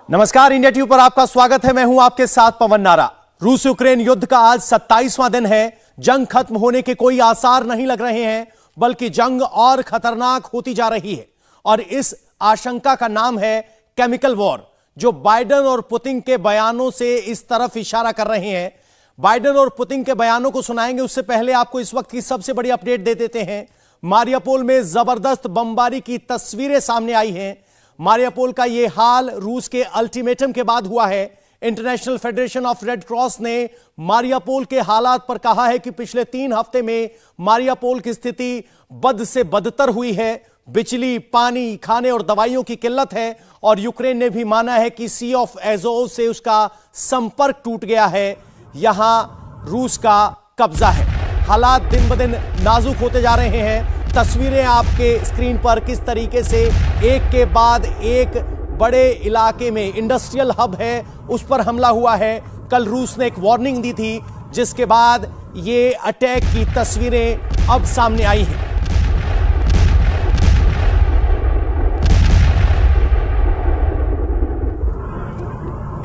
नमस्कार, India TV पर आपका स्वागत है। मैं हूं आपके साथ पवन नारा। रूस यूक्रेन युद्ध का आज 27वां दिन है। जंग खत्म होने के कोई आसार नहीं लग रहे हैं, बल्कि जंग और खतरनाक होती जा रही है। और इस आशंका का नाम है केमिकल वॉर, जो बाइडेन और पुतिन के बयानों से इस तरफ इशारा कर रहे हैं। बाइडेन और पुतिन के बयानों को सुनाएंगे, उससे पहले आपको इस वक्त की सबसे बड़ी अपडेट दे देते हैं। मारियापोल में जबरदस्त बमबारी की तस्वीरें सामने आई हैं। मारियापोल का यह हाल रूस के अल्टीमेटम के बाद हुआ है। International federation of red cross ने मारियापोल के हालात पर कहा है कि पिछले 3 हफ्ते में मारियापोल की स्थिति बद से बदतर हुई है। बिजली, पानी, खाने और दवाइयों की किल्लत है। और यूक्रेन ने भी माना है कि सी ऑफ एजोव से उसका संपर्क टूट गया है। यहां रूस का कब्जा है। हालात दिन ब दिन नाजुक होते जा रहे हैं। तस्वीरें आपके स्क्रीन पर किस तरीके से एक के बाद एक बड़े इलाके में इंडस्ट्रियल हब है, उस पर हमला हुआ है। कल रूस ने एक वार्निंग दी थी, जिसके बाद ये अटैक की तस्वीरें अब सामने आई हैं।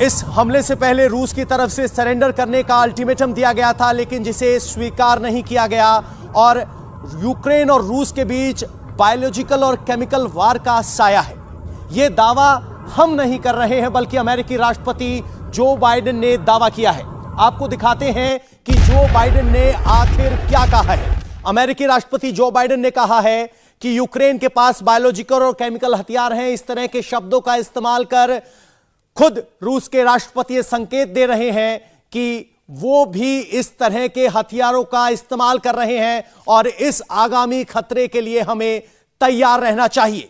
इस हमले से पहले रूस की तरफ से सरेंडर करने का अल्टीमेटम दिया गया था, लेकिन जिसे स्वीकार नहीं किया गया। और यूक्रेन और रूस के बीच बायोलॉजिकल और केमिकल वार का साया है। यह दावा हम नहीं कर रहे हैं, बल्कि अमेरिकी राष्ट्रपति जो बाइडेन ने दावा किया है। आपको दिखाते हैं कि जो बाइडेन ने आखिर क्या कहा है। अमेरिकी राष्ट्रपति जो बाइडेन ने कहा है कि यूक्रेन के पास बायोलॉजिकल और केमिकल हथियार हैं। इस तरह के शब्दों का इस्तेमाल कर खुद रूस के राष्ट्रपति संकेत दे रहे हैं कि वो भी इस तरह के हथियारों का इस्तेमाल कर रहे हैं और इस आगामी खतरे के लिए हमें तैयार रहना चाहिए।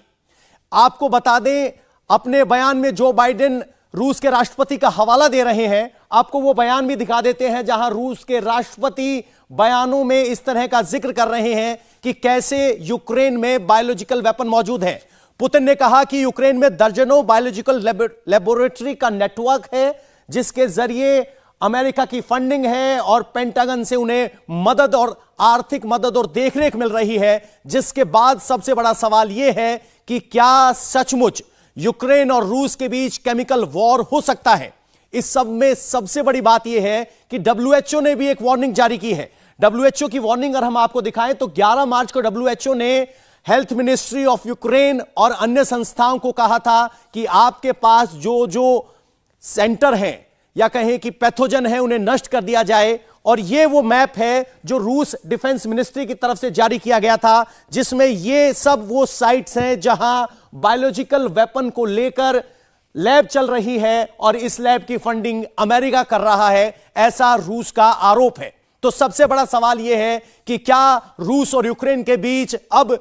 आपको बता दें, अपने बयान में जो बाइडेन रूस के राष्ट्रपति का हवाला दे रहे हैं, आपको वो बयान भी दिखा देते हैं, जहां रूस के राष्ट्रपति बयानों में इस तरह का जिक्र कर रहे हैं कि कैसे यूक्रेन में बायोलॉजिकल वेपन मौजूद है। पुतिन ने कहा कि यूक्रेन में दर्जनों बायोलॉजिकल लेबोरेटरी का नेटवर्क है, जिसके जरिए अमेरिका की फंडिंग है और पेंटागन से उन्हें मदद और आर्थिक मदद और देखरेख मिल रही है। जिसके बाद सबसे बड़ा सवाल यह है कि क्या सचमुच यूक्रेन और रूस के बीच केमिकल वॉर हो सकता है। इस सब में सबसे बड़ी बात यह है कि डब्ल्यूएचओ ने भी एक वार्निंग जारी की है। डब्ल्यूएचओ की वार्निंग अगर हम आपको दिखाएं तो 11 मार्च को डब्ल्यूएचओ ने हेल्थ मिनिस्ट्री ऑफ यूक्रेन और अन्य संस्थाओं को कहा था कि आपके पास जो सेंटर हैं या कहें कि पैथोजन है, उन्हें नष्ट कर दिया जाए। और यह वो मैप है जो रूस डिफेंस मिनिस्ट्री की तरफ से जारी किया गया था, जिसमें ये सब वो साइट्स हैं जहां बायोलॉजिकल वेपन को लेकर लैब चल रही है और इस लैब की फंडिंग अमेरिका कर रहा है, ऐसा रूस का आरोप है। तो सबसे बड़ा सवाल यह है कि क्या रूस और यूक्रेन के बीच अब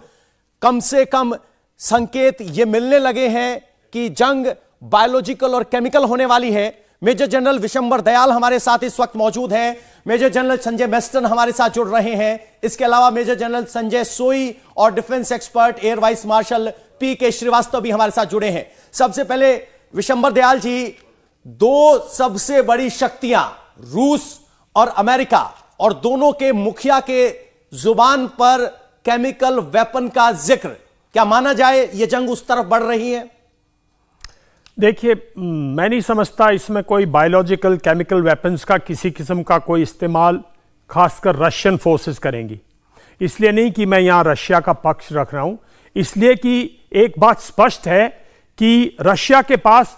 कम से कम संकेत ये मिलने लगे हैं कि जंग बायोलॉजिकल और केमिकल होने वाली है। मेजर जनरल विशंबर दयाल हमारे साथ इस वक्त मौजूद हैं। मेजर जनरल संजय मेस्टन हमारे साथ जुड़ रहे हैं। इसके अलावा मेजर जनरल संजय सोई और defence expert air vice marshal P K. Srivastava भी हमारे साथ जुड़े हैं। सबसे पहले विशंबर दयाल जी, दो सबसे बड़ी शक्तियां रूस और अमेरिका, और दोनों के मुखिया के जुबान पर केमिकल वेपन का जिक्र, क्या माना जाए यह जंग उस तरफ बढ़ रही है? देखिए, मैं नहीं समझता इसमें कोई बायोलॉजिकल केमिकल वेपन्स का किसी किस्म का कोई इस्तेमाल खासकर रशियन फोर्सेस करेंगी। इसलिए नहीं कि मैं यहां रशिया का पक्ष रख रहा हूं, इसलिए कि एक बात स्पष्ट है कि रशिया के पास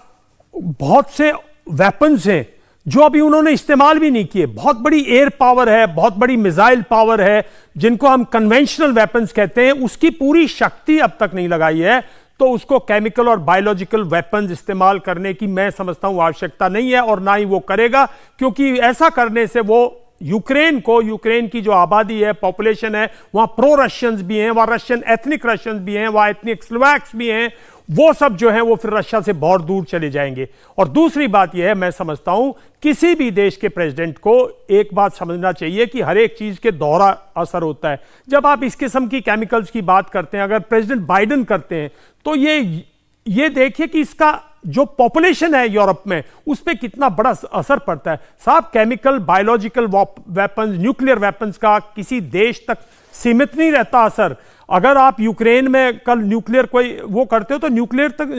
बहुत से वेपन्स हैं जो अभी उन्होंने इस्तेमाल भी नहीं किए। बहुत बड़ी एयर पावर है, बहुत बड़ी मिसाइल पावर है, जिनको हम कन्वेंशनल वेपन्स कहते हैं। उसकी पूरी शक्ति अब तक नहीं लगाई है, तो उसको केमिकल और बायोलॉजिकल वेपन्स इस्तेमाल करने की मैं समझता हूं आवश्यकता नहीं है, और ना ही वो करेगा। क्योंकि ऐसा करने से वो यूक्रेन की जो आबादी है, पॉपुलेशन है, वहां प्रो रशियंस भी हैं, वहां रशियन एथनिक रशियंस भी हैं, वहां एथनिक स्लोवैक्स भी हैं। वो सब जो है वो फिर रशिया से बहुत दूर चले जाएंगे। और दूसरी बात यह है, मैं समझता हूं किसी भी देश के प्रेसिडेंट को एक बात समझना चाहिए कि हर एक चीज के दोहरा असर होता है। जब आप इस किस्म की केमिकल्स की बात करते हैं, अगर प्रेसिडेंट बाइडेन करते हैं, तो ये देखिए कि इसका जो पॉपुलेशन है यूरोप में, उस पर कितना बड़ा असर पड़ता है। साहब, chemical, biological weapons, nuclear weapons का किसी देश तक सीमित नहीं रहता असर। अगर आप यूक्रेन में कल न्यूक्लियर कोई वो करते हो तो न्यूक्लियर तक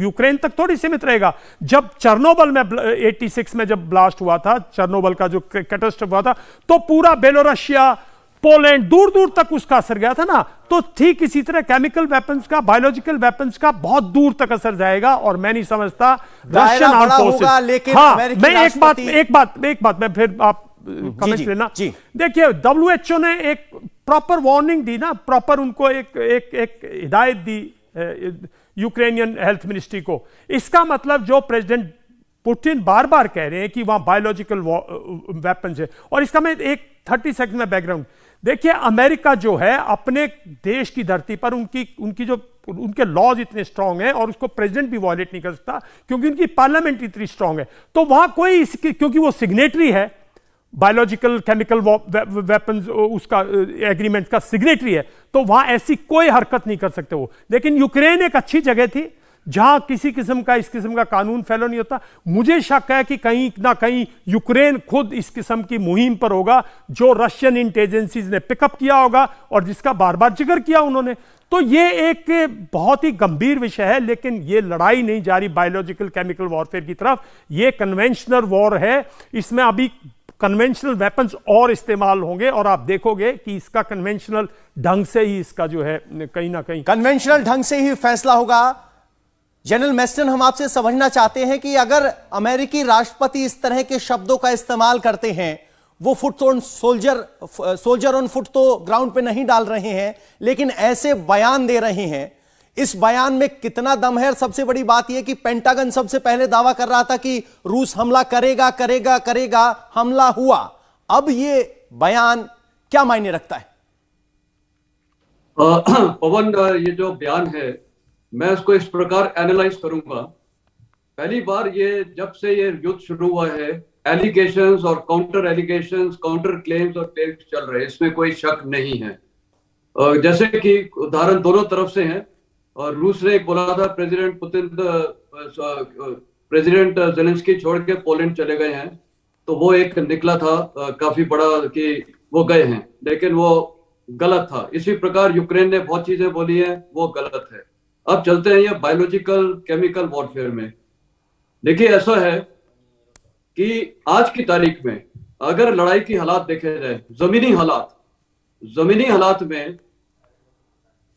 यूक्रेन तक थोड़ी सीमित रहेगा। जब चेर्नोबिल में 86 में जब ब्लास्ट हुआ था, चेर्नोबिल का जो कैटास्ट्रोफ हुआ था, तो पूरा बेलोरसिया, पोलैंड, दूर दूर तक उसका असर गया था ना। तो ठीक इसी तरह केमिकल वेपन्स का, बायोलॉजिकल वेपन्स का बहुत दूर तक असर जाएगा। और मैं नहीं समझता रशियन आर्म फोर्सेस, लेकिन हाँ, मैं एक बात मैं फिर आप कमेंट लेना। देखिए, WHO ने एक प्रॉपर वार्निंग दी ना, प्रॉपर उनको एक हिदायत दी यूक्रेनियन हेल्थ मिनिस्ट्री को। इसका मतलब जो प्रेसिडेंट पुतिन बार बार कह रहे हैं कि वहां बायोलॉजिकल वेपन्स है, और इसका मैं एक 30 सेकंड में बैकग्राउंड। देखिए, अमेरिका जो है अपने देश की धरती पर उनके लॉज इतने स्ट्रांग हैं और उसको प्रेसिडेंट भी वायलेट नहीं कर सकता, क्योंकि उनकी पार्लियामेंट इतनी स्ट्रांग है। तो वहां कोई क्योंकि वो सिग्नेटरी है बायोलॉजिकल केमिकल वेपन्स, उसका एग्रीमेंट का सिग्नेटरी है, तो वहां ऐसी कोई हरकत नहीं कर सकते वो। लेकिन यूक्रेन एक अच्छी जगह थी जहां किसी किस्म का इस किस्म का कानून फैलो नहीं होता। मुझे शक है कि कहीं ना कहीं यूक्रेन खुद इस किस्म की मुहिम पर होगा, जो रशियन इंटेलिजेंसीज ने पिकअप किया होगा और जिसका बार बार जिक्र किया उन्होंने। तो ये एक बहुत ही गंभीर विषय है, लेकिन ये लड़ाई नहीं जा रही बायोलॉजिकल केमिकल वॉरफेयर की तरफ, ये कन्वेंशनल वॉर है। इसमें अभी कन्वेंशनल वेपन्स और इस्तेमाल होंगे, और आप देखोगे कि इसका कन्वेंशनल ढंग से ही इसका जो है कहीं ना कहीं कन्वेंशनल ढंग से ही फैसला होगा। जनरल मैस्टन, हम आपसे समझना चाहते हैं कि अगर अमेरिकी राष्ट्रपति इस तरह के शब्दों का इस्तेमाल करते हैं, वो foot on soldier on foot तो ग्राउंड पे नहीं डाल रहे हैं, लेकिन ऐसे बयान दे रहे हैं, इस बयान में कितना दम है? और सबसे बड़ी बात यह कि पेंटागन सबसे पहले दावा कर रहा था कि रूस हमला करेगा करेगा करेगा, हमला हुआ। अब ये बयान क्या मायने रखता है? पवन, ये जो बयान है मैं इसको इस प्रकार एनालाइज करूंगा। पहली बार ये जब से ये युद्ध शुरू हुआ है, एलिगेशंस और काउंटर एलिगेशंस, काउंटर क्लेम्स और क्लेम्स चल रहे हैं, इसमें कोई शक नहीं है। जैसे कि उदाहरण दोनों तरफ से हैं। और रूस ने बोला था प्रेसिडेंट पुतिन प्रेसिडेंट जेलेंस्की छोड़ के पोलैंड चले गए हैं, तो वो एक निकला था काफी बड़ा कि वो गए हैं, लेकिन वो गलत था। इसी प्रकार यूक्रेन ने बहुत चीजें बोली हैं, वो गलत है। अब चलते हैं ये बायोलॉजिकल केमिकल वॉरफेयर में। देखिए, ऐसा है कि आज की तारीख में अगर लड़ाई की हालात देखे जाए, जमीनी हालात में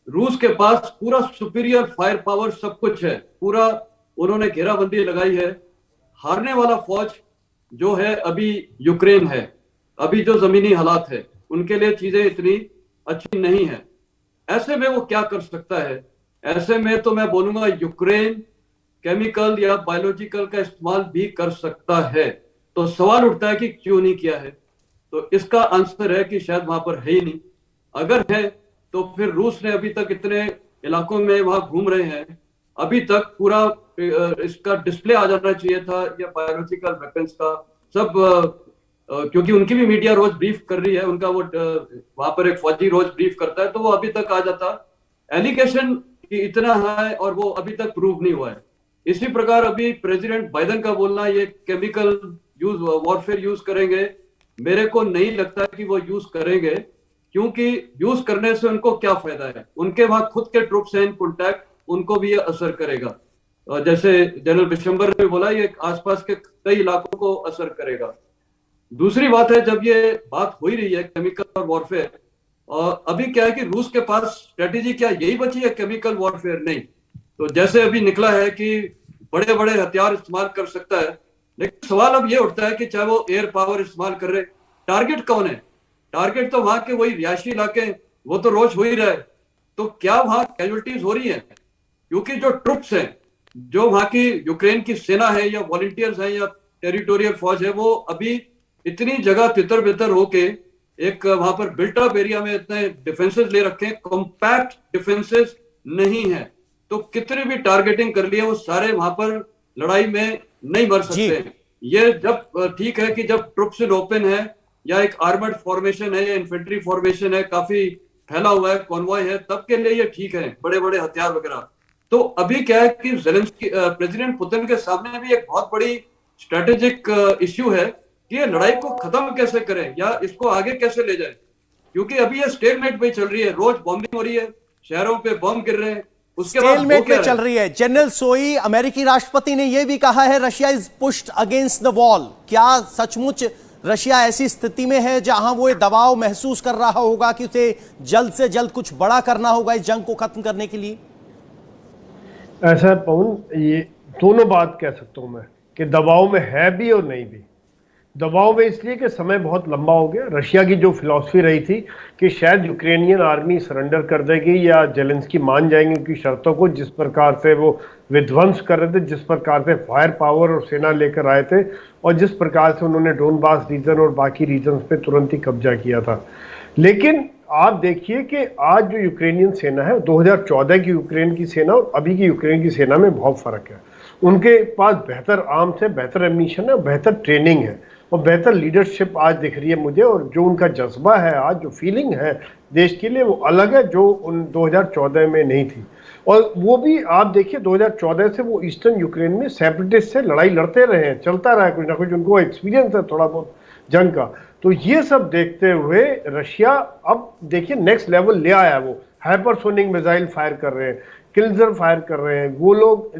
रूस के पास पूरा सुपीरियर फायर पावर सब कुछ है, पूरा उन्होंने घेराबंदी लगाई है। हारने वाला फौज जो है अभी यूक्रेन है। अभी जो जमीनी हालात है उनके लिए चीजें इतनी अच्छी नहीं है। ऐसे में वो क्या कर सकता है? ऐसे में तो मैं बोलूंगा यूक्रेन केमिकल या बायोलॉजिकल का इस्तेमाल भी कर सकता है। तो सवाल उठता है कि क्यों नहीं किया है? तो इसका आंसर है कि शायद वहां पर है ही नहीं। अगर है तो फिर रूस ने अभी तक इतने इलाकों में वहां घूम रहे हैं, अभी तक पूरा इसका डिस्प्ले आ जाना चाहिए था, या बायोलॉजिकल वेपन्स का सब, क्योंकि उनकी भी मीडिया रोज ब्रीफ कर रही है, उनका वो वहां पर एक फौजी रोज ब्रीफ करता है, तो वो अभी तक आ जाता। एलिगेशन कि इतना है और वो अभी तक प्रूव नहीं हुआ है। इसी प्रकार अभी प्रेसिडेंट बाइडेन का बोलना ये केमिकल यूज वॉरफेयर यूज करेंगे, मेरे को नहीं लगता कि वो यूज करेंगे, क्योंकि यूज करने से उनको क्या फायदा है? उनके वहां खुद के ट्रुप्स हैं इन कॉन्टैक्ट, उनको भी ये असर करेगा। जैसे जनरल बिशंबर ने बोला, ये आसपास के कई इलाकों को असर करेगा। दूसरी बात है, जब ये बात हो ही रही है केमिकल और वॉरफेयर, और अभी क्या है कि रूस के पास स्ट्रेटेजी क्या यही बची है, केमिकल वॉरफेयर नहीं। तो जैसे अभी निकला है कि बड़े बड़े हथियार इस्तेमाल कर सकता है, लेकिन सवाल अब ये उठता है कि चाहे वो एयर पावर इस्तेमाल कर रहे, टारगेट कौन है? टारगेट तो वहां के वही रिहायशी इलाके, वो तो रोज हो ही रहा है। तो क्या वहां कैजुअलिटीज हो रही है? क्योंकि जो ट्रुप्स हैं, जो वहां की यूक्रेन की सेना है या वॉलंटियर्स है या टेरिटोरियल फौज है, वो अभी इतनी जगह तितर बितर होके एक वहां पर बिल्टअप एरिया में इतने डिफेंसेस ले रखे हैं, कॉम्पैक्ट डिफेंसेस नहीं है, तो कितनी भी टारगेटिंग कर लिया वो सारे वहां पर लड़ाई में नहीं मर सकते। ये जब ठीक है कि जब ट्रुप्स इन ओपन है या एक आर्मर्ड फॉर्मेशन है या इन्फेंट्री फॉर्मेशन है, काफी फैला हुआ है, कॉन्वॉय है, तब के लिए ये ठीक है, बड़े बड़े हथियार वगैरह। तो अभी क्या है कि जेलेंस्की प्रेसिडेंट पुतिन के सामने भी एक बहुत बड़ी स्ट्रेटेजिक इश्यू है कि ये लड़ाई को खत्म कैसे करें या इसको आगे कैसे ले जाए, क्योंकि अभी ये स्टेलमेट पे चल रही है, रोज बॉम्बिंग हो रही है, शहरों पे बम गिर रहे हैं, उसके बाद स्टेलमेट में चल रही है। जनरल सोई, अमेरिकी राष्ट्रपति ने यह भी कहा है Russia is pushed against the wall. क्या सचमुच रशिया ऐसी स्थिति में है जहां वो ये दबाव महसूस कर रहा होगा कि उसे जल्द से जल्द कुछ बड़ा करना होगा इस जंग को खत्म करने के लिए? ऐसा पवन, ये दोनों बात कह सकता हूं मैं कि दबाव में है भी और नहीं भी। दबाव में इसलिए कि समय बहुत लंबा हो गया। रशिया की जो फिलॉसफी रही थी कि शायद यूक्रेनियन आर्मी सरेंडर कर देगी या जेलेंस्की मान जाएंगे उनकी शर्तों को, जिस प्रकार से वो विध्वंस कर रहे थे, जिस प्रकार से फायर पावर और सेना लेकर आए थे और जिस प्रकार से उन्होंने डोनबास रीजन और बाकी रीजन्स पे तुरंत ही कब्जा किया था। लेकिन आप देखिए कि आज जो यूक्रेनियन सेना है, 2014 की यूक्रेन की सेना और अभी की यूक्रेन की सेना में बहुत फर्क है। उनके पास बेहतर आर्म्स है, बेहतर एम्यूनिशन है, बेहतर ट्रेनिंग है और बेहतर लीडरशिप आज दिख रही है मुझे। और जो उनका जज्बा है आज, जो फीलिंग है देश के लिए, वो अलग है जो उन 2014 में नहीं थी। और वो भी आप देखिए 2014 से वो ईस्टर्न यूक्रेन में सेपरेटिस्ट से लड़ाई लड़ते रहे हैं, चलता रहा है कुछ ना कुछ, उनको एक्सपीरियंस है थोड़ा बहुत जंग का। तो ये सब देखते हुए रशिया अब देखिए नेक्स्ट लेवल ले आया है। वो हाइपरसोनिक मिसाइल फायर कर रहे हैं, किल्जर फायर कर रहे हैं, वो लोग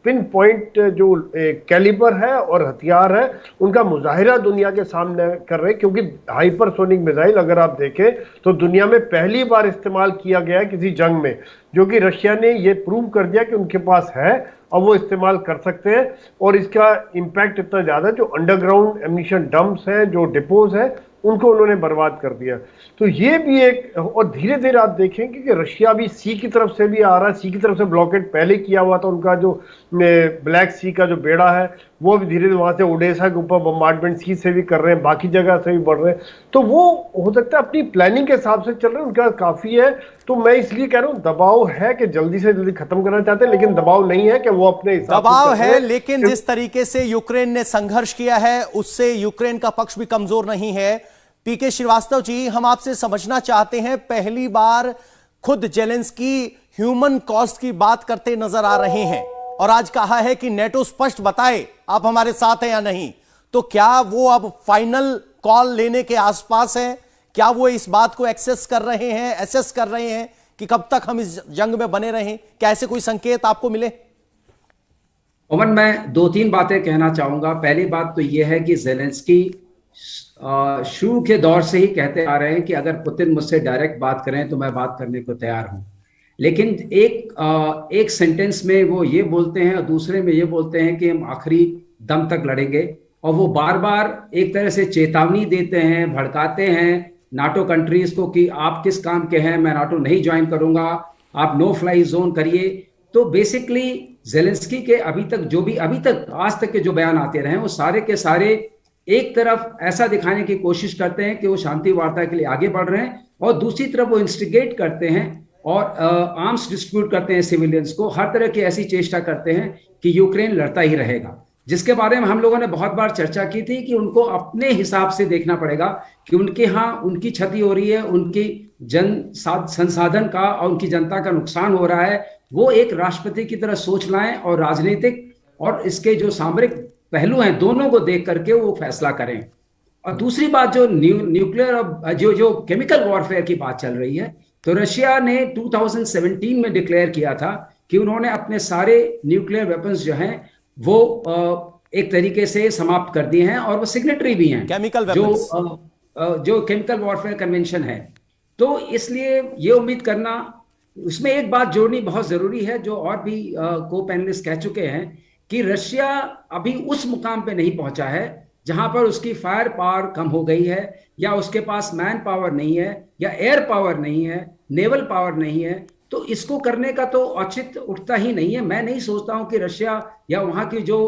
पिन पॉइंट जो कैलिबर है और हथियार है उनका मुजाहिरा दुनिया के सामने कर रहे हैं। क्योंकि हाइपरसोनिक मिसाइल अगर आप देखें तो दुनिया में पहली बार इस्तेमाल किया गया है किसी जंग में, जो कि रशिया ने ये प्रूव कर दिया कि उनके पास है और वो इस्तेमाल कर सकते हैं। और इसका इम्पैक्ट इतना ज़्यादा, जो अंडरग्राउंड एम्यूनिशन डंप्स हैं, जो डिपोज है, उनको उन्होंने बर्बाद कर दिया। तो ये भी एक, और धीरे धीरे आप देखेंगे कि रशिया भी सी की तरफ से भी आ रहा है। सी की तरफ से ब्लॉकेट पहले किया हुआ था उनका, जो ब्लैक सी का जो बेड़ा है वो भी धीरे धीरे वहां से ओडेसा के ऊपर बम्बार्डमेंट सी से भी कर रहे हैं, बाकी जगह से भी बढ़ रहे हैं। तो वो हो सकता है अपनी प्लानिंग के हिसाब से चल रहे हैं, उनका काफी है। तो मैं इसलिए कह रहा हूँ दबाव है कि जल्दी से जल्दी खत्म करना चाहते हैं, लेकिन दबाव नहीं है कि वो अपने हिसाब से दबाव है। लेकिन जिस तरीके से यूक्रेन ने संघर्ष किया है उससे यूक्रेन का पक्ष भी कमजोर नहीं है। पीके श्रीवास्तव जी, हम आपसे समझना चाहते हैं, पहली बार खुद जेलेंस्की ह्यूमन कॉस्ट की बात करते नजर आ रहे हैं और आज कहा है कि नेटो स्पष्ट बताए आप हमारे साथ हैं या नहीं। तो क्या वो अब फाइनल कॉल लेने के आसपास है? क्या वो इस बात को एक्सेस कर रहे हैं, एसेस कर रहे हैं कि कब तक हम इस जंग में बने रहें? क्या ऐसे कोई संकेत आपको मिले? ओमन, मैं 2-3 बातें कहना चाहूंगा। पहली बात तो यह है कि जेलेंस्की शुरू के दौर से ही कहते आ रहे हैं कि अगर पुतिन मुझसे डायरेक्ट बात करें तो मैं बात करने को तैयार हूं। लेकिन एक सेंटेंस में वो ये बोलते हैं और दूसरे में ये बोलते हैं कि हम आखिरी दम तक लड़ेंगे। और वो बार बार एक तरह से चेतावनी देते हैं, भड़काते हैं नाटो कंट्रीज को कि आप किस काम के हैं, मैं नाटो नहीं ज्वाइन करूंगा, आप नो फ्लाई जोन करिए। तो बेसिकली जेलेंस्की के अभी तक आज तक के जो बयान आते रहे वो सारे के सारे एक तरफ ऐसा दिखाने की कोशिश करते हैं कि वो शांति वार्ता के लिए आगे बढ़ रहे हैं और दूसरी तरफ वो इंस्टिगेट करते हैं और आर्म्स डिस्ट्रीब्यूट करते हैं सिविलियंस को, हर तरह की ऐसी चेष्टा करते हैं कि यूक्रेन लड़ता ही रहेगा। जिसके बारे में हम लोगों ने बहुत बार चर्चा की थी कि उनको अपने हिसाब से देखना पड़ेगा कि उनके यहाँ उनकी क्षति हो रही है, उनकी संसाधन का और उनकी जनता का नुकसान हो रहा है। वो एक राष्ट्रपति की तरह सोच लाएं और राजनीतिक और इसके जो सामरिक पहलू हैं दोनों को देख करके वो फैसला करें। और दूसरी बात, जो न्यूक्लियर और जो केमिकल वॉरफेयर की बात चल रही है, तो रशिया ने 2017 में डिक्लेयर किया था कि उन्होंने अपने सारे न्यूक्लियर वेपन्स जो हैं वो एक तरीके से समाप्त कर दिए हैं और वो सिग्नेटरी भी हैं केमिकल जो केमिकल वॉरफेयर कन्वेंशन है। तो इसलिए ये उम्मीद करना, उसमें एक बात जोड़नी बहुत जरूरी है जो और भी को पैनलिस्ट कह चुके हैं कि रशिया अभी उस मुकाम पे नहीं पहुंचा है जहां पर उसकी फायर पावर कम हो गई है या उसके पास मैन पावर नहीं है या एयर पावर नहीं है, नेवल पावर नहीं है। तो इसको करने का तो औचित्य उठता ही नहीं है। मैं नहीं सोचता हूं कि रशिया या वहां की जो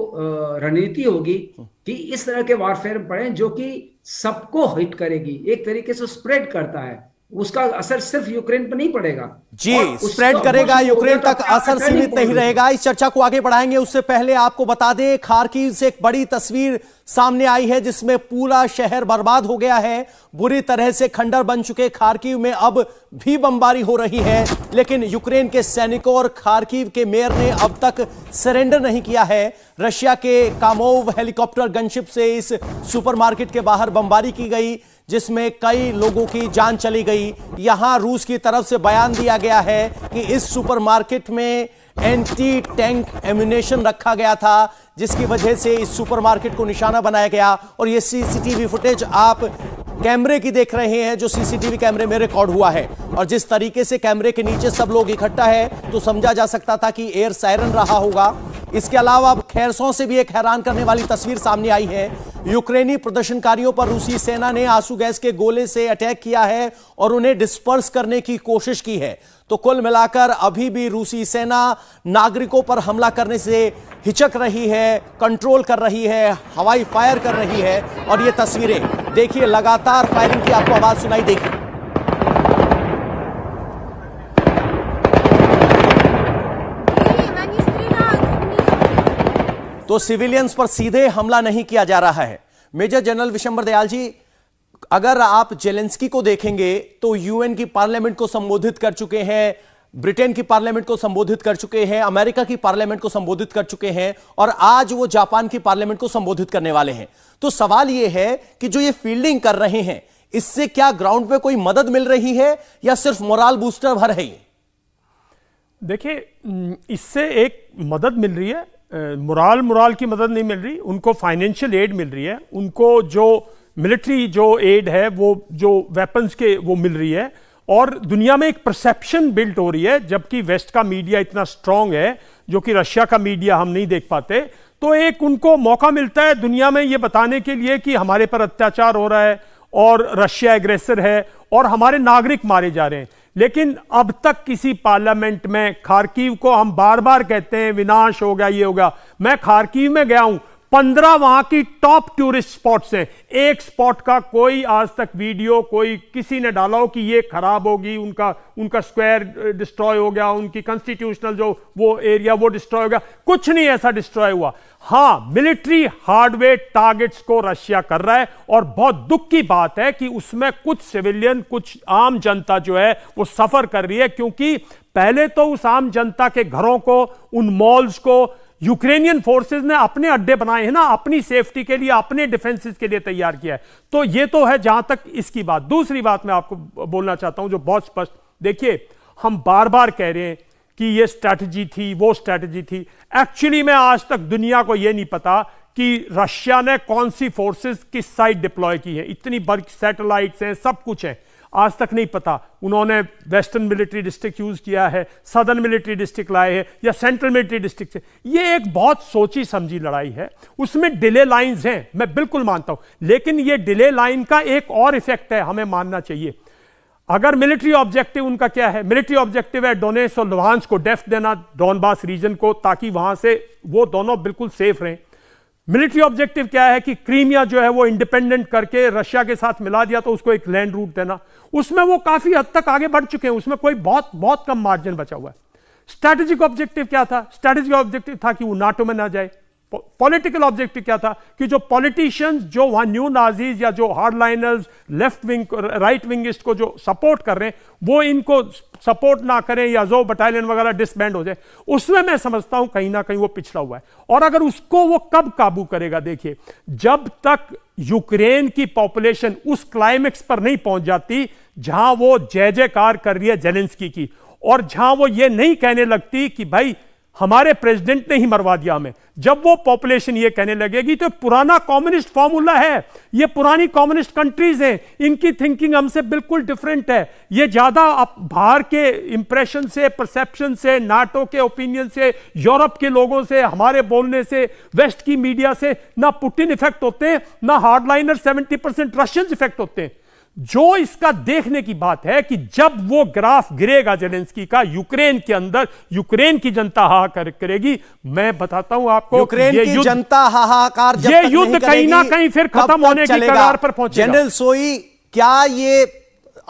रणनीति होगी कि इस तरह के वॉरफेयर पड़े जो कि सबको हिट करेगी, एक तरीके से स्प्रेड करता है, उसका असर सिर्फ यूक्रेन पर नहीं पड़ेगा जी, स्प्रेड करेगा, यूक्रेन तक असर सीमित नहीं रहेगा। इस चर्चा को आगे बढ़ाएंगे, उससे पहले आपको बता दें खार्किव से एक बड़ी तस्वीर सामने आई है जिसमें पूरा शहर बर्बाद हो गया है, बुरी तरह से खंडर बन चुके खार्किव में अब भी बमबारी हो रही है। लेकिन यूक्रेन के सैनिकों और खार्किव के मेयर ने अब तक सरेंडर नहीं किया है। रशिया के कामोव हेलीकॉप्टर गनशिप से इस सुपरमार्केट के बाहर बमबारी की गई जिसमें कई लोगों की जान चली गई। यहां रूस की तरफ से बयान दिया गया है कि इस सुपरमार्केट में एंटी टैंक एम्यूनेशन रखा गया था, जिसकी वजह से इस सुपरमार्केट को निशाना बनाया गया। और ये सीसीटीवी फुटेज आप कैमरे की देख रहे हैं, जो सीसीटीवी कैमरे में रिकॉर्ड हुआ है। और जिस तरीके से कैमरे के नीचे सब लोग इकट्ठा है, तो समझा जा सकता था कि एयर सायरन रहा होगा। इसके अलावा अब खैरसों से भी एक हैरान करने वाली तस्वीर सामने आई है। यूक्रेनी प्रदर्शनकारियों पर रूसी सेना ने आंसू गैस के गोले से अटैक किया है और उन्हें डिस्पर्स करने की कोशिश की है। तो कुल मिलाकर अभी भी रूसी सेना नागरिकों पर हमला करने से हिचक रही है, कंट्रोल कर रही है, हवाई फायर कर रही है। और ये तस्वीरें देखिए, लगातार फायरिंग की आपको आवाज सुनाई देगी। तो सिविलियंस पर सीधे हमला नहीं किया जा रहा है। मेजर जनरल विशंबर दयाल जी, अगर आप जेलेंस्की को देखेंगे तो यूएन की पार्लियामेंट को संबोधित कर चुके हैं, ब्रिटेन की पार्लियामेंट को संबोधित कर चुके हैं, अमेरिका की पार्लियामेंट को संबोधित कर चुके हैं और आज वो जापान की पार्लियामेंट को संबोधित करने वाले हैं। तो सवाल यह है कि जो ये फील्डिंग कर रहे हैं, इससे क्या ग्राउंड पे कोई मदद मिल रही है या सिर्फ मोराल बूस्टर भर है? ये देखिए, इससे एक मदद मिल रही है, मोराल की मदद नहीं मिल रही, उनको फाइनेंशियल एड मिल रही है, उनको जो मिलिट्री जो एड है, वो जो वेपन्स के वो मिल रही है। और दुनिया में एक परसेप्शन बिल्ट हो रही है, जबकि वेस्ट का मीडिया इतना स्ट्रांग है, जो कि रशिया का मीडिया हम नहीं देख पाते। तो एक उनको मौका मिलता है दुनिया में ये बताने के लिए कि हमारे पर अत्याचार हो रहा है और रशिया एग्रेसर है और हमारे नागरिक मारे जा रहे हैं। लेकिन अब तक किसी पार्लियामेंट में, खार्किव को हम बार बार कहते हैं विनाश हो गया, ये होगा, मैं खार्किव में गया हूं, 15 वहां की टॉप टूरिस्ट स्पॉट्स हैं, एक स्पॉट का कोई आज तक वीडियो कोई किसी ने डाला हो कि ये खराब होगी, उनका स्क्वायर डिस्ट्रॉय हो गया, उनकी कॉन्स्टिट्यूशनल जो वो एरिया वो डिस्ट्रॉय हो गया, कुछ नहीं ऐसा डिस्ट्रॉय हुआ। हां, मिलिट्री हार्डवेयर टारगेट्स को रशिया कर रहा है और बहुत दुख की बात है कि उसमें कुछ सिविलियन, कुछ आम जनता जो है वो सफर कर रही है, क्योंकि पहले तो उस आम जनता के घरों को, उन मॉल्स को यूक्रेनियन फोर्सेस ने अपने अड्डे बनाए हैं ना, अपनी सेफ्टी के लिए, अपने डिफेंसेस के लिए तैयार किया है। तो ये तो है जहां तक इसकी बात। दूसरी बात मैं आपको बोलना चाहता हूं जो बहुत स्पष्ट, देखिए हम बार बार कह रहे हैं कि ये स्ट्रैटेजी थी, वो स्ट्रैटेजी थी। एक्चुअली में आज तक दुनिया को यह नहीं पता कि रशिया ने कौन सी फोर्सेस किस साइड डिप्लॉय की है। इतनी बड़ी सैटेलाइट्स हैं, सब कुछ है, आज तक नहीं पता। उन्होंने वेस्टर्न मिलिट्री डिस्ट्रिक्ट यूज किया है, सदर्न मिलिट्री डिस्ट्रिक्ट लाए हैं या सेंट्रल मिलिट्री डिस्ट्रिक्ट से। ये एक बहुत सोची समझी लड़ाई है, उसमें डिले लाइंस हैं, मैं बिल्कुल मानता हूं। लेकिन ये डिले लाइन का एक और इफेक्ट है, हमें मानना चाहिए। अगर मिलिट्री ऑब्जेक्टिव उनका क्या है, मिलिट्री ऑब्जेक्टिव है डोनेट्स्क और लुहांस्क को डेफ देना, डॉनबास रीजन को, ताकि वहां से वो दोनों बिल्कुल सेफ रहें। मिलिट्री ऑब्जेक्टिव क्या है कि क्रीमिया जो है वो इंडिपेंडेंट करके रशिया के साथ मिला दिया, तो उसको एक लैंड रूट देना। उसमें वो काफी हद तक आगे बढ़ चुके हैं, उसमें कोई बहुत बहुत कम मार्जिन बचा हुआ है। स्ट्रैटेजिक ऑब्जेक्टिव क्या था? स्ट्रैटेजिक ऑब्जेक्टिव था कि वो नाटो में ना जाए। पॉलिटिकल ऑब्जेक्टिव क्या था कि जो पॉलिटिशियंस जो वहां न्यू नाजीज या जो हार्डलाइनर्स, लेफ्ट विंग, राइट विंगिस्ट को जो सपोर्ट कर रहे हैं, वो इनको सपोर्ट ना करें या जो बटालियन वगैरह डिसबैंड हो जाए। उसमें मैं समझता हूं कहीं ना कहीं वो पिछड़ा हुआ है। और अगर उसको वो कब काबू करेगा? देखिए, जब तक यूक्रेन की पॉपुलेशन उस क्लाइमेक्स पर नहीं पहुंच जाती जहां वो जय जयकार कर रही है जेलेंस्की की, और जहां वो ये नहीं कहने लगती कि भाई हमारे प्रेसिडेंट ने ही मरवा दिया हमें, जब वो पॉपुलेशन ये कहने लगेगी, तो पुराना कम्युनिस्ट फॉर्मूला है, ये पुरानी कम्युनिस्ट कंट्रीज हैं, इनकी थिंकिंग हमसे बिल्कुल डिफरेंट है। ये ज्यादा बाहर के इंप्रेशन से, परसेप्शन से, नाटो के ओपिनियन से, यूरोप के लोगों से, हमारे बोलने से, वेस्ट की मीडिया से ना पुतिन इफेक्ट होते हैं, ना हार्डलाइनर 70% रशियंस इफेक्ट होते हैं। जो इसका देखने की बात है कि जब वो ग्राफ गिरेगा जेलेंस्की का यूक्रेन के अंदर, यूक्रेन की जनता हाहाकार करेगी। मैं बताता हूं आपको, यूक्रेन की जनता हाहाकार जब ये तक युद्ध नहीं कहीं ना कहीं फिर खत्म होने की कगार पर पहुंचेगा। जनरल सोई, क्या ये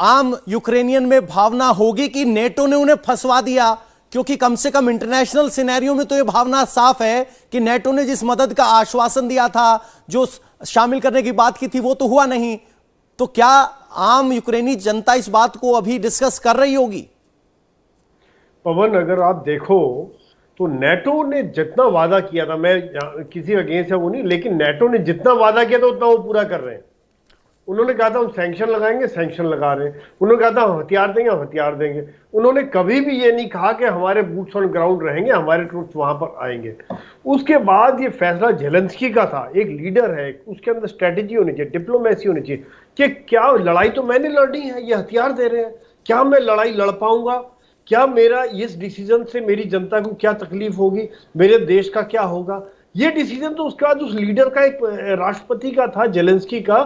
आम यूक्रेनियन में भावना होगी कि नेटो ने उन्हें फंसवा दिया? क्योंकि कम से कम इंटरनेशनल सिनेरियो में तो यह भावना साफ है कि नेटो ने जिस मदद का आश्वासन दिया था, जो शामिल करने की बात की थी, वो तो हुआ नहीं। तो क्या आम यूक्रेनी जनता इस बात को अभी डिस्कस कर रही होगी? पवन, अगर आप देखो तो नेटो ने जितना वादा किया था, मैं किसी अगेंस्ट है वो नहीं, लेकिन नेटो ने जितना वादा किया था उतना वो पूरा कर रहे हैं। उन्होंने कहा था हम सैंक्शन लगाएंगे, सैंक्शन लगा रहे हैं। उन्होंने कहा था हम हथियार देंगे, हम हथियार देंगे। उन्होंने कभी भी ये नहीं कहा कि हमारे बूट्स ऑन ग्राउंड रहेंगे, हमारे ट्रूप्स वहां पर आएंगे। उसके बाद ये फैसला जेलेंस्की का था, एक लीडर है, उसके अंदर स्ट्रेटेजी होनी चाहिए, डिप्लोमेसी होनी चाहिए कि क्या लड़ाई तो मैंने लड़नी है, ये हथियार दे रहे हैं, क्या मैं लड़ाई लड़ पाऊंगा, क्या मेरा इस डिसीजन से मेरी जनता को क्या तकलीफ होगी, मेरे देश का क्या होगा। ये डिसीजन तो उसके बाद उस लीडर का, एक राष्ट्रपति का था, जेलेंस्की का।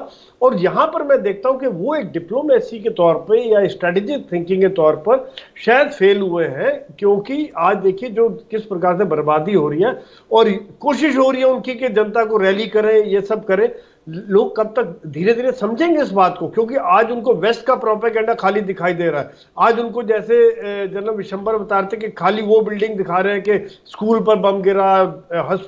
और यहां पर मैं देखता हूं कि वो एक डिप्लोमेसी के तौर पे या स्ट्रेटेजिक थिंकिंग के तौर पर शायद फेल हुए हैं, क्योंकि आज देखिए जो किस प्रकार से बर्बादी हो रही है और कोशिश हो रही है उनकी कि जनता को रैली करें, ये सब करें। लोग कब तक धीरे धीरे समझेंगे इस बात को, क्योंकि आज उनको वेस्ट का प्रोपेगेंडा खाली दिखाई दे रहा है। आज उनको जैसे जनरल विशंबर बता रहे थे कि खाली वो बिल्डिंग दिखा रहे हैं कि स्कूल पर बम गिरा,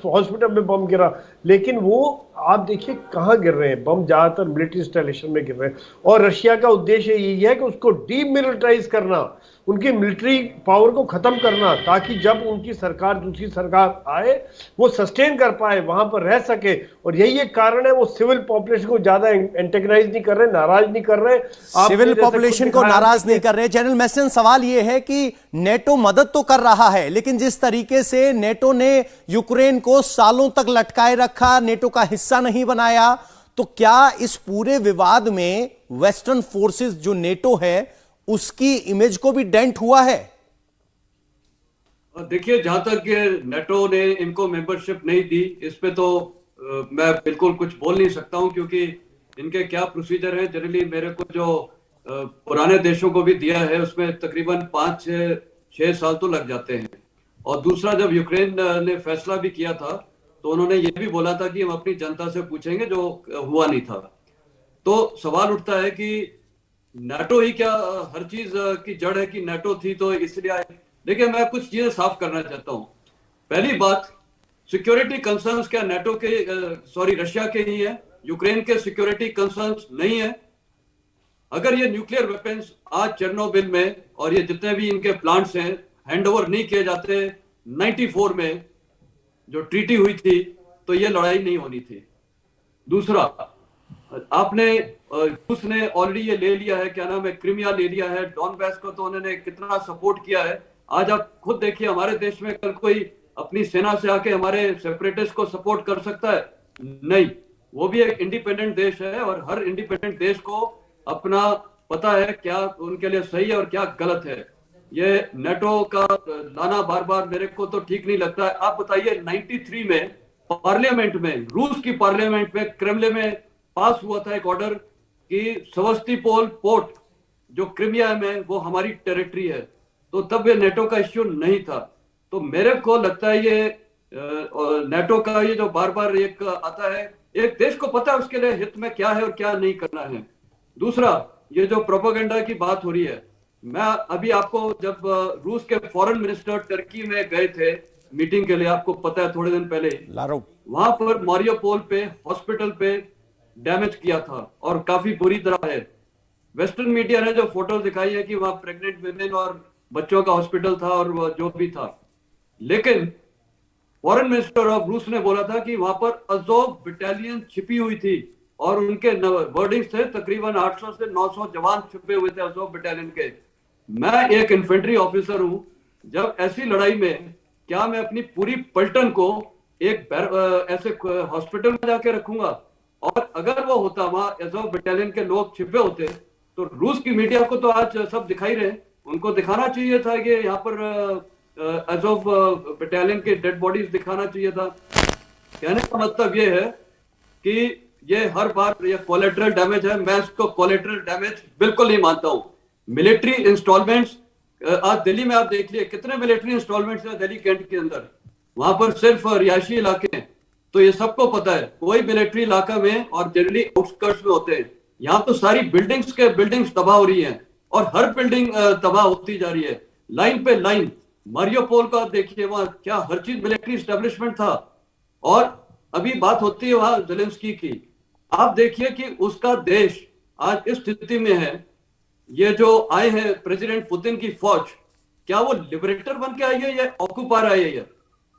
हॉस्पिटल में बम गिरा, लेकिन वो आप देखिए कहाँ गिर रहे हैं, बम ज्यादातर मिलिट्री इंस्टॉलेशन में गिर रहे हैं। और रशिया का उद्देश्य यही है कि उसको डीमिलिटराइज करना, उनकी मिलिट्री पावर को खत्म करना, ताकि जब उनकी सरकार, दूसरी सरकार आए, वो सस्टेन कर पाए, वहां पर रह सके। और यही एक कारण है वो सिविल पॉपुलेशन को ज्यादा एंटेगनाइज नहीं कर रहे, नाराज नहीं कर रहे, सिविल पॉपुलेशन को नाराज नहीं कर रहे। जनरल मैसन, सवाल यह है कि नेटो मदद तो कर रहा है, लेकिन जिस तरीके से नेटो ने यूक्रेन को सालों तक लटकाए रखा, नेटो का हिस्सा नहीं बनाया, तो क्या इस पूरे विवाद में वेस्टर्न फोर्सेस जो नेटो है उसकी इमेज को भी डेंट हुआ है? देखिए, जहां तक नेटो ने इनको मेंबरशिप नहीं दी, इस पे तो मैं बिल्कुल कुछ बोल नहीं सकता हूं, क्योंकि इनके क्या प्रोसीजर है। जनरली मेरे को जो पुराने देशों को भी दिया है उसमें तकरीबन 5-6 साल तो लग जाते हैं। और दूसरा, जब यूक्रेन ने फैसला भी किया था तो उन्होंने ये भी बोला था कि हम अपनी जनता से पूछेंगे, जो हुआ नहीं था। तो सवाल उठता है कि नाटो ही क्या हर चीज की जड़ है कि नाटो थी तो इसलिए आए? देखिए, मैं कुछ चीजें साफ करना चाहता हूं। पहली बात, सिक्योरिटी कंसर्न्स क्या नाटो के, रशिया के ही है? यूक्रेन के सिक्योरिटी कंसर्न्स नहीं है? अगर ये न्यूक्लियर वेपन्स आज चेरनोबिल में और ये जितने भी इनके प्लांट्स हैं हैंड ओवर नहीं किए जाते 94 में जो ट्रीटी हुई थी, तो ये लड़ाई नहीं होनी थी। दूसरा, आपने रूस ने ऑलरेडी ये ले लिया है, क्या नाम है, क्रीमिया ले लिया है, डॉनबैस को तो उन्होंने कितना सपोर्ट किया है। आज आप खुद देखिए, हमारे देश में कल कोई अपनी सेना से आके हमारे सेपरेटिस्ट को सपोर्ट कर सकता है? नहीं। वो भी एक इंडिपेंडेंट देश है और हर इंडिपेंडेंट देश को अपना पता है क्या उनके लिए सही है और क्या गलत है। ये नेटो का लाना बार बार मेरे को तो ठीक नहीं लगता है। आप बताइए, 93 में पार्लियामेंट में, रूस की पार्लियामेंट में, क्रेमलिन में पास हुआ था एक ऑर्डर कि सेवास्टोपोल पोर्ट जो क्रीमिया में वो हमारी टेरिटरी है, तो तब ये नेटो का इश्यू नहीं था। तो मेरे को लगता है ये नेटो का ये जो बार बार एक आता है, एक देश को पता है उसके लिए हित में क्या है और क्या नहीं करना है। दूसरा, ये जो प्रोपेगेंडा की बात हो रही है, मैं अभी आपको, जब रूस के फॉरेन मिनिस्टर टर्की में गए थे मीटिंग के लिए, आपको पता है थोड़े दिन पहले, वहां पर मारियोपोल पे हॉस्पिटल पे डैमेज किया था और काफी बुरी तरह है। वेस्टर्न मीडिया ने जो फोटो दिखाई है कि वहां प्रेग्नेंट विमेन और बच्चों का हॉस्पिटल था और जो भी था, लेकिन फॉरेन मिनिस्टर ऑफ रूस ने बोला था कि वहां पर अज़ोव बटालियन छिपी हुई थी और उनके वर्डिंग्स थे तकरीबन 800 से 900 जवान छुपे हुए थे अज़ोव बटालियन के। मैं एक इन्फेंट्री ऑफिसर हूं, जब ऐसी लड़ाई में क्या मैं अपनी पूरी पलटन को एक ऐसे हॉस्पिटल में जाके रखूंगा? और अगर वो होता, वहां अज़ोव बटालियन के लोग छिपे होते, तो रूस की मीडिया को तो आज सब दिखाई रहे, उनको दिखाना चाहिए था कि यहाँ पर अज़ोव बटालियन के डेड बॉडीज दिखाना चाहिए था। कहने का मतलब ये है कि ये हर बार ये कोलेटरल डैमेज है। मैं इसको कोलेटरल डैमेज बिल्कुल नहीं मानता हूँ। मिलिट्री इंस्टॉलमेंट्स, आज दिल्ली में आप देख लिए कितने मिलिट्री इंस्टॉलमेंट्स हैं दिल्ली कैंट के अंदर, वहां पर सिर्फ रिहायशी इलाके हैं, तो ये सबको पता है। कोई मिलिट्री इलाका में और जनरली आउटस्कर्ट्स में होते हैं, यहाँ तो सारी बिल्डिंग्स तबाह हो रही हैं और हर बिल्डिंग तबाह होती जा रही है, लाइन पे लाइन। मारियोपोल का देखिए, वहां क्या हर चीज मिलिट्री एस्टेब्लिशमेंट था। और अभी बात होती है वहां जेलेंस्की की, आप देखिए कि उसका देश आज इस स्थिति में है। ये जो आए हैं प्रेसिडेंट पुतिन की फौज, क्या वो लिबरेटर बन के आई है या ऑक्यूपायर आई है?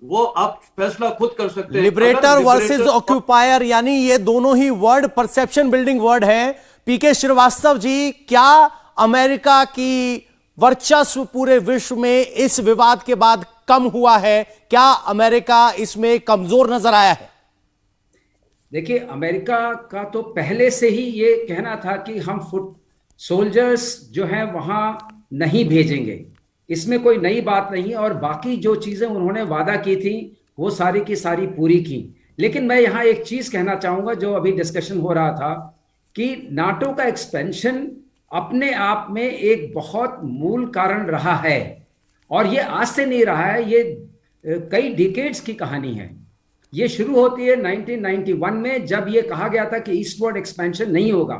वो आप फैसला खुद कर सकते हैं। लिबरेटर वर्सेस ऑक्यूपायर, यानी ये दोनों ही वर्ड परसेप्शन बिल्डिंग वर्ड है। पीके श्रीवास्तव जी, क्या अमेरिका की वर्चस्व पूरे विश्व में इस विवाद के बाद कम हुआ है? क्या अमेरिका इसमें कमजोर नजर आया है? देखिए, अमेरिका का तो पहले से ही ये कहना था कि हम फुट सोल्जर्स जो हैं वहां नहीं भेजेंगे, इसमें कोई नई बात नहीं। और बाकी जो चीजें उन्होंने वादा की थी वो सारी की सारी पूरी की। लेकिन मैं यहाँ एक चीज कहना चाहूंगा, जो अभी डिस्कशन हो रहा था कि नाटो का एक्सपेंशन अपने आप में एक बहुत मूल कारण रहा है, और ये आज से नहीं रहा है, ये कई डिकेड्स की कहानी है। ये शुरू होती है 1991 में, जब ये कहा गया था कि ईस्टवर्ड एक्सपेंशन नहीं होगा।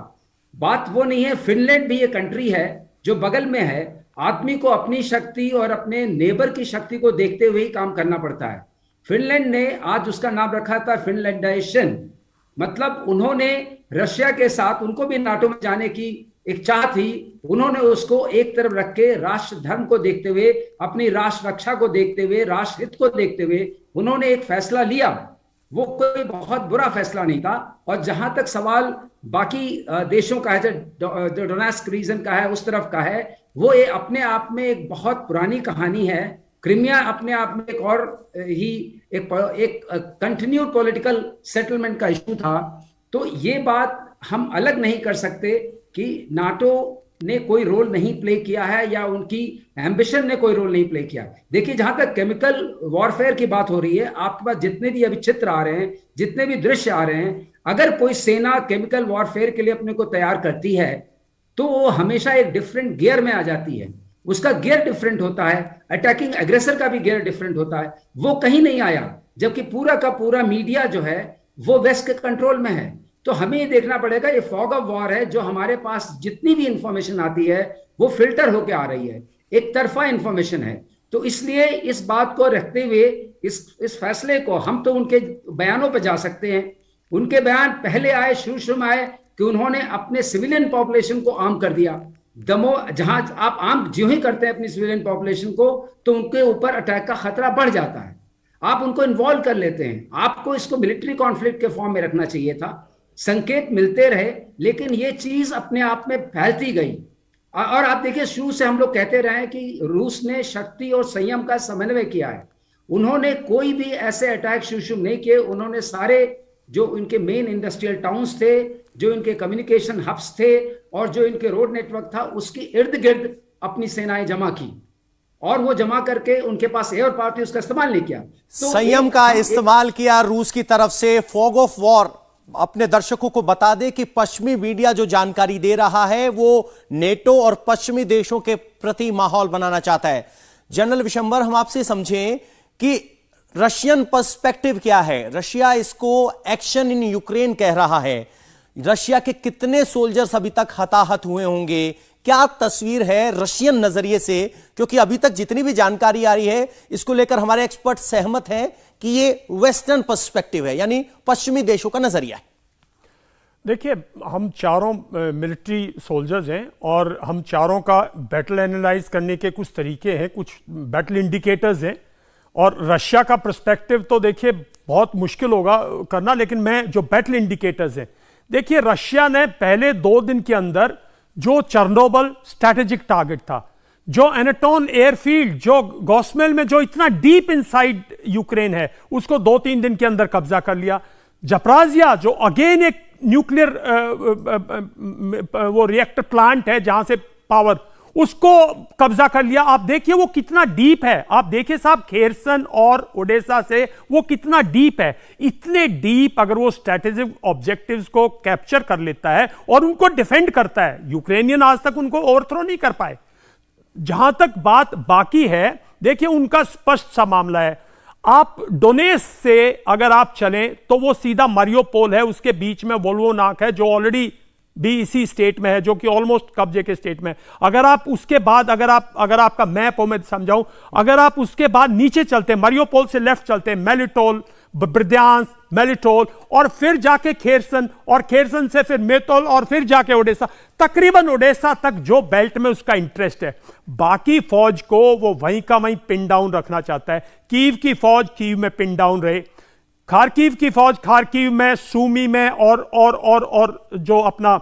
बात वो नहीं है, फिनलैंड भी ये कंट्री है जो बगल में है। आदमी को अपनी शक्ति और अपने नेबर की शक्ति को देखते हुए ही काम करना पड़ता है। फिनलैंड ने आज उसका नाम रखा था फिनलैंडाइजेशन, मतलब उन्होंने रशिया के साथ, उनको भी नाटो में जाने की एक चाह थी, उन्होंने उसको एक तरफ रख के राष्ट्र धर्म को देखते हुए, अपनी राष्ट्र रक्षा को देखते हुए, राष्ट्र हित को देखते हुए उन्होंने एक फैसला लिया। वो कोई बहुत बुरा फैसला नहीं था। और जहां तक सवाल बाकी देशों का है, जो डोनेट्स्क रीजन का है, उस तरफ का है, वो ये अपने आप में एक बहुत पुरानी कहानी है। क्रीमिया अपने आप में एक और ही एक कंटिन्यूड पॉलिटिकल सेटलमेंट का इशू था। तो ये बात हम अलग नहीं कर सकते कि नाटो ने कोई रोल नहीं प्ले किया है या उनकी एम्बिशन ने कोई रोल नहीं प्ले किया। देखिए, जहां तक केमिकल वॉरफेयर की बात हो रही है, आपके पास जितने भी अभी चित्र आ रहे हैं, जितने भी दृश्य आ रहे हैं, अगर कोई सेना केमिकल वॉरफेयर के लिए अपने को तैयार करती है तो वो हमेशा एक डिफरेंट गियर में आ जाती है। उसका गियर डिफरेंट होता है, अटैकिंग एग्रेसर का भी गियर डिफरेंट होता है। वो कहीं नहीं आया, जबकि पूरा का पूरा मीडिया जो है वो वेस्ट के कंट्रोल में है। तो हमें ये देखना पड़ेगा, ये फॉग ऑफ वॉर है, जो हमारे पास जितनी भी इंफॉर्मेशन आती है वो फिल्टर होकर आ रही है, एक तरफा इंफॉर्मेशन है। तो इसलिए इस बात को रखते हुए इस फैसले को, हम तो उनके बयानों पर जा सकते हैं। उनके बयान पहले आए, शुरू में आए कि उन्होंने अपने सिविलियन पॉपुलेशन को आर्म कर दिया। जहां आप आर्म ज्यों ही करते हैं अपनी सिविलियन पॉपुलेशन को, तो उनके ऊपर अटैक का खतरा बढ़ जाता है। आप उनको इन्वॉल्व कर लेते हैं। आपको इसको मिलिट्री कॉन्फ्लिक्ट के फॉर्म में रखना चाहिए था। संकेत मिलते रहे, लेकिन ये चीज अपने आप में फैलती गई। और आप देखिए, शुरू से हम लोग कहते रहे हैं कि रूस ने शक्ति और संयम का समन्वय किया है। उन्होंने कोई भी ऐसे अटैक शुरू नहीं किए। उन्होंने सारे जो इनके मेन इंडस्ट्रियल टाउन्स थे, जो इनके कम्युनिकेशन हब्स थे और जो इनके रोड नेटवर्क था, उसके इर्द गिर्द अपनी सेनाएं जमा की, और वो जमा करके उनके पास एयर पावर थी, उसका इस्तेमाल नहीं किया। तो संयम का इस्तेमाल किया रूस की तरफ से। फॉग ऑफ वॉर, अपने दर्शकों को बता दें कि पश्चिमी मीडिया जो जानकारी दे रहा है वो नेटो और पश्चिमी देशों के प्रति माहौल बनाना चाहता है। जनरल विशंबर, हम आपसे समझें कि रशियन पर्सपेक्टिव क्या है? रशिया इसको एक्शन इन यूक्रेन कह रहा है। रशिया के कितने सोल्जर्स अभी तक हताहत हुए होंगे? क्या तस्वीर है रशियन नजरिए से? क्योंकि अभी तक जितनी भी जानकारी आ रही है, इसको लेकर हमारे एक्सपर्ट सहमत हैं कि ये वेस्टर्न पर्सपेक्टिव है, यानी पश्चिमी देशों का नजरिया है। देखिए, हम चारों मिलिट्री सोल्जर्स हैं और हम चारों का बैटल एनालाइज करने के कुछ तरीके हैं, कुछ बैटल इंडिकेटर्स हैं। और रशिया का पर्सपेक्टिव तो देखिए बहुत मुश्किल होगा करना, लेकिन मैं जो बैटल इंडिकेटर्स हैं, देखिए रशिया ने पहले 2 दिन के अंदर जो चर्नोबल स्ट्रैटेजिक टारगेट था, जो एनाटोन एयरफील्ड, जो गॉसमेल में जो इतना डीप इनसाइड यूक्रेन है, उसको 2-3 दिन के अंदर कब्जा कर लिया। जपराजिया जो अगेन एक न्यूक्लियर वो रिएक्टर प्लांट है जहां से पावर, उसको कब्जा कर लिया। आप देखिए वो कितना डीप है। आप देखिए साहब, खेरसन और ओडेसा से वो कितना डीप है। इतने डीप अगर वो स्ट्रैटेजिक ऑब्जेक्टिव्स को कैप्चर कर लेता है और उनको डिफेंड करता है, यूक्रेनियन आज तक उनको ओवरथ्रो नहीं कर पाए। जहां तक बात बाकी है, देखिए उनका स्पष्ट सा मामला है। आप डोनेस से अगर आप चलें तो वो सीधा मारियोपोल है, उसके बीच में वोल्वोनाक है जो ऑलरेडी भी इसी स्टेट में है, जो कि ऑलमोस्ट कब्जे के स्टेट में। अगर आप उसके बाद अगर आपका मैप हो, मैं समझाऊं, अगर आप उसके बाद नीचे चलते हैं, मारियोपोल से लेफ्ट चलते हैं, मेलिटोल, ब्रद्यांस्क, मेलिटोल और फिर जाके खेरसन और खेरसन से फिर मेतोल और फिर जाके ओडेसा, तकरीबन ओडेसा तक जो बेल्ट में उसका इंटरेस्ट है। बाकी फौज को वो वहीं का वहीं पिन डाउन रखना चाहता है। कीव की फौज कीव में पिन डाउन रहे, खारकीव की फौज खारकीव में, सूमी में और जो अपना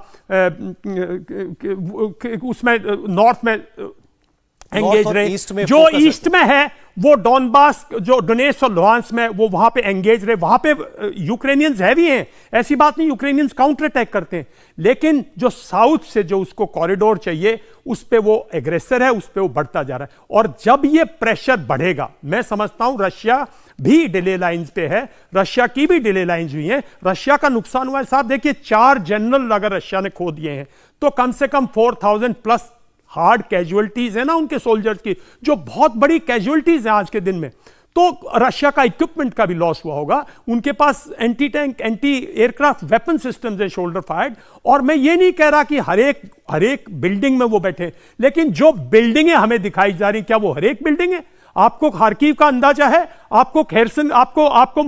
उसमें नॉर्थ में एंगेज रहे। जो ईस्ट में है वो डॉनबास, जो डोनेट्स्क और लुहांस्क में, वो वहां पे एंगेज रहे। वहां पे यूक्रेनियंस हैवी हैं, ऐसी बात नहीं, यूक्रेनियंस काउंटर अटैक करते हैं, लेकिन जो साउथ से जो उसको कॉरिडोर चाहिए उस पे वो एग्रेसर है, उस पे वो बढ़ता जा रहा है। और जब ये प्रेशर बढ़ेगा, मैं समझता हूं रशिया भी डिले लाइंस पे है, रशिया की भी डिले लाइंस हुई हैं, रशिया का नुकसान हुआ है साहब। देखिए 4 जनरल अगर रशिया ने खो दिए हैं तो कम से कम 4000 प्लस हार्ड कैजुअलिटीज है ना उनके सोल्जर्स की, जो बहुत बड़ी कैजुअलिटीज है आज के दिन में। तो रशिया का इक्विपमेंट का भी लॉस हुआ होगा। उनके पास anti tank, anti aircraft weapon systems है, शोल्डर फायर्ड। और मैं ये नहीं कह रहा कि हर एक बिल्डिंग में वो बैठे, लेकिन जो बिल्डिंगें हमें दिखाई जा रही, क्या वो हर एक बिल्डिंग है? आपको खारकीव का अंदाजा है? आपको खेरसन, आपको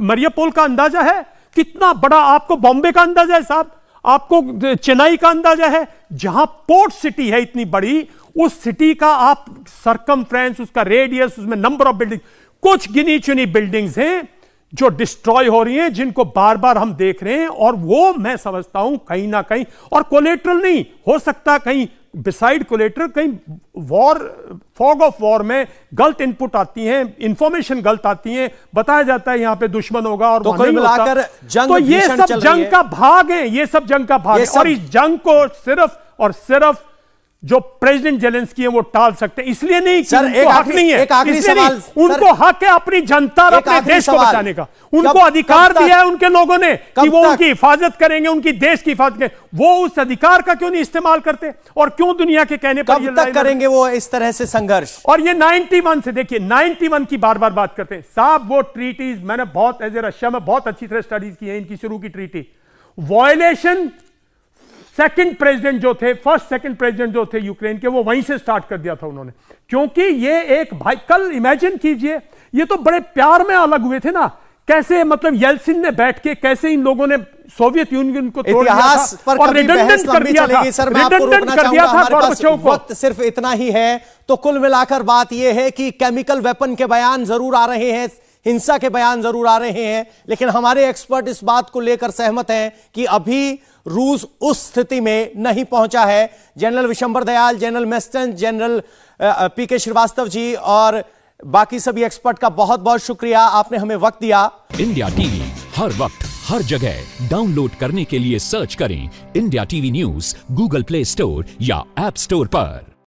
मरियापोल का अंदाजा है? कितना बड़ा आपको बॉम्बे का अंदाजा है साहब? आपको चेन्नई का अंदाजा है? जहां पोर्ट सिटी है इतनी बड़ी, उस सिटी का आप सरकमफ्रेंस, उसका रेडियस, उसमें नंबर ऑफ बिल्डिंग, कुछ गिनी चुनी बिल्डिंग्स हैं जो डिस्ट्रॉय हो रही हैं, जिनको बार बार हम देख रहे हैं। और वो मैं समझता हूं कहीं ना कहीं, और कोलेट्रल नहीं हो सकता, कहीं बिसाइड कोलेट्रल, कहीं वॉर, फॉग ऑफ वॉर में गलत इनपुट आती हैं, इंफॉर्मेशन गलत आती हैं, बताया जाता है यहां पे दुश्मन होगा और तो कुल मिलाकर जंग, तो ये सब जंग का भाग है, ये सब जंग का भाग है। और इस जंग को सिर्फ और सिर्फ जो प्रेसिडेंट जेलेंस्की है वो टाल सकते हैं, इसलिए नहीं कि उनको हक नहीं है, एक आखिरी सवाल, उनको हक है अपनी जनता और अपने देश को बचाने का। उनको अधिकार दिया है उनके लोगों ने कि वो उनकी हिफाजत करेंगे, उनकी देश की हिफाजत करेंगे। वो उस अधिकार का क्यों नहीं इस्तेमाल करते? और क्यों दुनिया के कहने पर कब तक करेंगे वो इस तरह से संघर्ष? और ये 91 से, देखिए 91 की बार बार बात करते हैं साहब। वो ट्रीटीज मैंने बहुत एज ए रशिया में बहुत अच्छी तरह स्टडीज की है, इनकी शुरू की ट्रीटी वॉयलेशन, सेकंड प्रेसिडेंट जो थे, फर्स्ट सेकंड प्रेसिडेंट जो थे यूक्रेन के, वो वहीं से स्टार्ट कर दिया था उन्होंने। क्योंकि ये एक भाई, कल इमेजिन कीजिए, ये तो बड़े प्यार में अलग हुए थे ना, कैसे मतलब येल्सिन ने बैठ के कैसे इन लोगों ने सोवियत यूनियन को तोड़ दिया था और रिडंडेंट कर दिया था, सर मैं आपको रोकना चाहूंगा, हमारे पास वक्त सिर्फ इतना ही है। तो कुल मिलाकर बात यह है कि केमिकल वेपन के बयान जरूर आ रहे हैं, हिंसा के बयान जरूर आ रहे हैं, लेकिन हमारे एक्सपर्ट इस बात को लेकर सहमत हैं कि अभी रूस उस स्थिति में नहीं पहुंचा है। General Vishambar Dayal, general Meston, general PK Srivastava ji और बाकी सभी एक्सपर्ट का बहुत बहुत शुक्रिया, आपने हमें वक्त दिया। इंडिया टीवी हर वक्त हर जगह डाउनलोड करने के लिए सर्च करें India TV news Google play store या ऐप स्टोर पर।